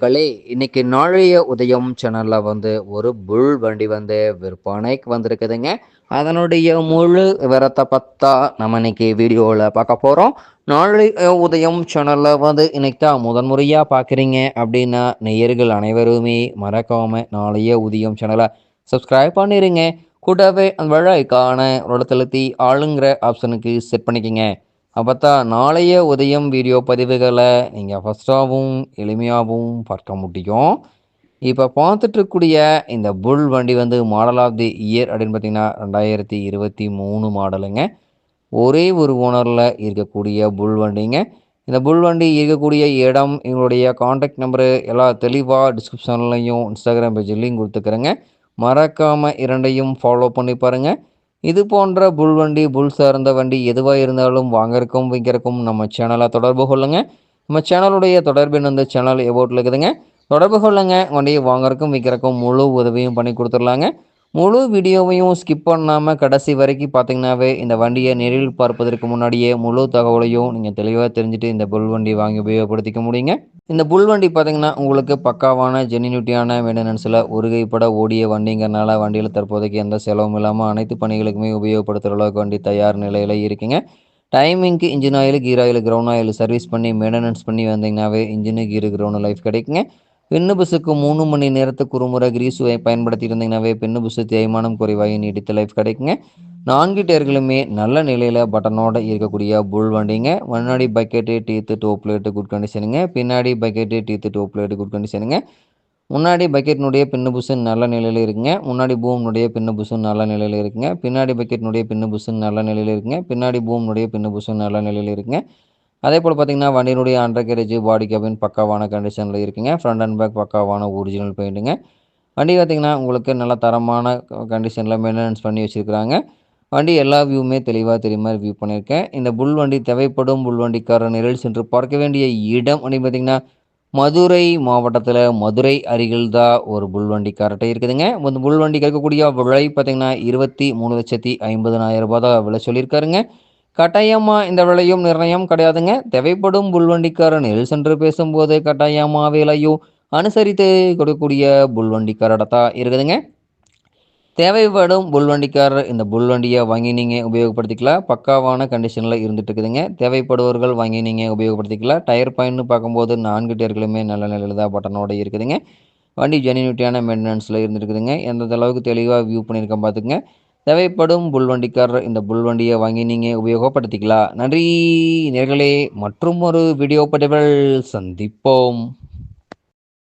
நண்பர்களே, இன்னைக்கு நாளைய உதயம் சேனல்ல ஒரு புல் வண்டி விற்பனைக்கு வந்திருக்குதுங்க. அதனுடைய முழு விவரத்த பத்தா நம்ம இன்னைக்கு வீடியோல பார்க்க போறோம். நாளைய உதயம் சேனல்ல இன்னைக்கு தான் முதன்முறையா பார்க்குறீங்க அப்படின்னா, நேயர்கள் அனைவருமே மறக்காம நாளைய உதயம் சேனல சப்ஸ்கிரைப் பண்ணிருங்க. கூடவே அந்த வெள்ளை ஐகான ஒரு அழுத்தி ஆளுங்கிற ஆப்ஷனுக்கு செட் பண்ணிக்கங்க. அப்பத்தான் நாளைய உதயம் வீடியோ பதிவுகளை நீங்கள் ஃபஸ்ட்டாகவும் எளிமையாகவும் பார்க்க முடியும். இப்போ பார்த்துட்டு இருக்கக்கூடிய இந்த புல் வண்டி மாடல் ஆஃப் தி இயர் அப்படின்னு பார்த்தீங்கன்னா 2023 மாடலுங்க. ஒரே ஒரு ஓனரில் இருக்கக்கூடிய புல் வண்டிங்க. இந்த புல் வண்டி இருக்கக்கூடிய இடம், எங்களுடைய காண்டாக்ட் நம்பரு எல்லாம் தெளிவாக டிஸ்கிரிப்ஷன்லையும் இன்ஸ்டாகிராம் பேஜ்லையும் கொடுத்துக்கிறேங்க. மறக்காமல் இரண்டையும் ஃபாலோ பண்ணி பாருங்கள். இது போன்ற புல் வண்டி, புல் சார்ந்த வண்டி எதுவாக இருந்தாலும் வாங்கறக்கும் விற்கிறக்கும் நம்ம சேனலை தொடர்பு கொள்ளுங்க. நம்ம சேனலுடைய தொடர்பின் சேனல் எபோட்டில் இருக்குதுங்க. தொடர்பு கொள்ளுங்க. வண்டியை வாங்கறக்கும் விற்கிறக்கும் முழு உதவியும் பண்ணி கொடுத்துடலாங்க. முழு வீடியோவையும் ஸ்கிப் பண்ணாமல் கடைசி வரைக்கும் பார்த்தீங்கன்னாவே இந்த வண்டியை நேரில் பார்ப்பதற்கு முன்னாடியே முழு தகவலையும் நீங்கள் தெளிவாக தெரிஞ்சுட்டு இந்த புல் வண்டி வாங்கி உபயோகப்படுத்திக்க முடியுங்க. இந்த புல் வண்டி பார்த்தீங்கன்னா உங்களுக்கு பக்காவான ஜெனினிட்டியான மெயின்டெனன்ஸில் ஒரு கைப்பட ஓடிய வண்டிங்கிறனால வண்டியில் தற்போதைக்கு எந்த செலவும் இல்லாமல் அனைத்து பணிகளுக்குமே உபயோகப்படுத்துகிற அளவுக்கு வண்டி தயார் நிலையில் இருக்குங்க. டைமிங்க்கு engine oil, gear oil, ground oil service பண்ணி மெயின்டெனன்ஸ் பண்ணி வந்தீங்கன்னாவே இன்ஜினு கீரு கிரவுண்ட் லைஃப் கிடைக்குங்க. பின்னு புஸுக்கு 3 மணி நேரத்துக்கு ஒரு முறை கிரீஸ் பயன்படுத்தி இருந்தீங்கன்னாவே பின்னு புஸு தேய்மானம் குறைவாகி நீடித்த லைஃப் கிடைக்குங்க. 4 டயர்களுமே நல்ல நிலையில் பட்டனோட இருக்கக்கூடிய புல் வண்டிங்க. முன்னாடி பக்கெட்டு, டீத்து, டோப் பிளேட்டு குட் கண்டிஷனுங்க. பின்னாடி பக்கெட்டு, டீத்து, டோப் பிளேட்டு குட் கண்டிஷனுங்க. முன்னாடி பக்கெட்னுடைய பின்னு புஷு நல்ல நிலையில் இருக்குங்க. முன்னாடி பூம்னுடைய பின்னு புஷு நல்ல நிலையில் இருக்குங்க. பின்னாடி பக்கெட்னுடைய பின்னு புஷு நல்ல நிலையில் இருக்குங்க. பின்னாடி பூம்னுடைய பின்னு புஷு நல்ல நிலையில் இருக்குங்க. அதே போல் பார்த்தீங்கன்னா வண்டியினுடைய அண்டர் கேரேஜ், பாடி கேபின் பக்காவான கண்டிஷனில் இருக்குங்க. ஃப்ரண்ட் அண்ட் பேக் பக்காவான ஒரிஜினல் பெயிண்ட்டுங்க. வண்டி பார்த்திங்கன்னா உங்களுக்கு நல்ல தரமான கண்டிஷனில் மெயின்டெனன்ஸ் பண்ணி வச்சுருக்குறாங்க. வண்டி எல்லா வியூவுமே தெளிவாக தெரியுமா வியூ பண்ணியிருக்கேன். இந்த புல் வண்டி தேவைப்படும் புல் வண்டிக்காரர் நேரில் சென்று பார்க்க வேண்டிய இடம் அப்படின்னு பார்த்திங்கன்னா மதுரை மாவட்டத்தில் மதுரை அருகில் தான் ஒரு புல் வண்டி கரெக்டாக இருக்குதுங்க. இந்த புல் வண்டி கேட்கக்கூடிய விலை பார்த்திங்கன்னா 23,50,000 ரூபாய் தான் விலை சொல்லியிருக்காருங்க. கட்டாயமாக இந்த விலையும் நிர்ணயம் கிடையாதுங்க. தேவைப்படும் புல் வண்டிக்காரர் நேரில் சென்று பேசும்போது கட்டாயமாக விலையும் அனுசரித்து கொடுக்கக்கூடிய புல் வண்டிக்காரர் தான் இருக்குதுங்க. தேவைப்படும் புல் வண்டிக்காரர் இந்த புல் வண்டியை வாங்கி நீங்கள் உபயோகப்படுத்திக்கலாம். பக்காவான கண்டிஷனில் இருந்துட்டு இருக்குதுங்க. தேவைப்படுவர்கள் வாங்கி நீங்கள் உபயோகப்படுத்திக்கலாம். டயர் பாயிண்ட்னு பார்க்கும்போது 4 டயர்களுமே நல்ல நிலையில் தான் பட்டனோட இருக்குதுங்க. வண்டி ஜெனினிட்டியான மெயின்டெனன்ஸில் இருந்துருக்குதுங்க. எந்த அளவுக்கு தெளிவாக வியூ பண்ணியிருக்கேன் பார்த்துக்குங்க. தேவைப்படும் புல் வண்டிக்காரர் இந்த புல் வண்டியை வாங்கி நீங்கள் உபயோகப்படுத்திக்கலாம். நன்றி நேயர்களே, மற்றும் ஒரு வீடியோ பதிவில் சந்திப்போம்.